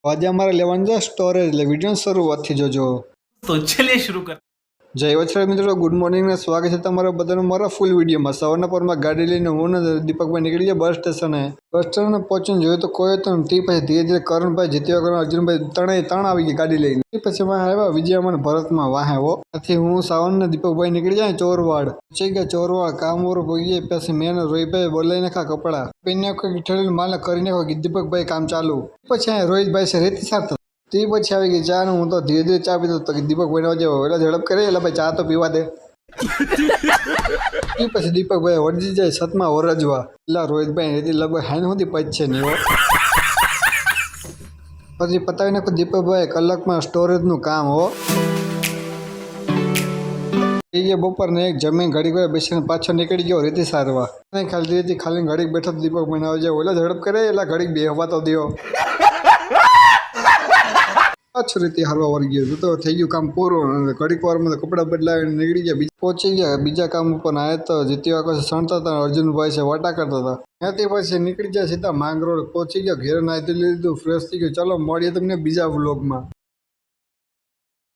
આજે અમારે લેવાનું છે સ્ટોરેજ, એટલે વિડીયો શરૂઆતથી જોજો. तो चलिए शुरू कर. જય વછરાજ મિત્રો, ગુડ મોર્નિંગ ને સ્વાગત છે તમારા બધાનું મારા ફૂલ વિડીયોમાં. સવારના પરમાં ગાડી લઈને હું ને દીપકભાઈ નીકળી ગયા બસ સ્ટેશને. બસ સ્ટેશને પહોંચીને જોયું તો કોઈ હતું ને. તે પછી ધીરે ધીરે કરણભાઈ, જીત્યાકરણ, અર્જુનભાઈ ત્રણ આવી ગઈ ગાડી લઈને. તે પછી વાહ આવ્યા વિજયમાં ભરતમાં વાહે હો. ત્યાંથી હું સાવન ને દીપકભાઈ નીકળી જાય ચોરવાડ. પછી ગયા ચોરવાડ, કામ વરો પગી પછી મેં રોહિતભાઈ બોલાવી નાખા કપડા પીને ઠેલીને માલ કરી નાખો. દીપકભાઈ કામ ચાલુ. પછી રોહિતભાઈ છે રેતી સારતા. તે પછી આવી ગઈ ચા. હું તો ધીરે ધીરે ચા પીતો હતો. દીપકભાઈ નો જેવો એટલે ઝડપ કરે એટલે ભાઈ ચા તો પીવા દે. એ પછી દીપકભાઈ વળજી જાય છતમાં વરજવા. એટલે રોહિતભાઈ રેતી લગભગ હાઈન સુધી પચશે નહીં હો. પછી પતાવી નાખો દીપકભાઈ કલાકમાં સ્ટોરેજનું કામ હો. એ બપોરને એક જમીન ઘડીક વાર બેસીને પાછો નીકળી ગયો રેતી સારવા. ખાલી ઘડીક બેઠો દીપકભાઈ આવે જાય એટલે ઝડપ કરે એટલે ઘડીક બેહવા તો દો. પાછું રીતે હારવા વળી ગયું તો થઈ ગયું કામ પૂરું. ઘડીક વારમાં કપડાં બદલાવીને નીકળી ગયા. પહોંચી ગયા બીજા કામ ઉપર. આવ્યા તો જીતી આકાશ સણતા હતા, અર્જુનભાઈ છે વાટા કરતા હતા. ત્યાંથી પછી નીકળી જાય સીધા માંગરોળ. પહોંચી ગયા ઘેર, નાહી લીધું, ફ્રેશ થઈ ગયું. ચાલો મળીએ તમને બીજા વ્લોગમાં.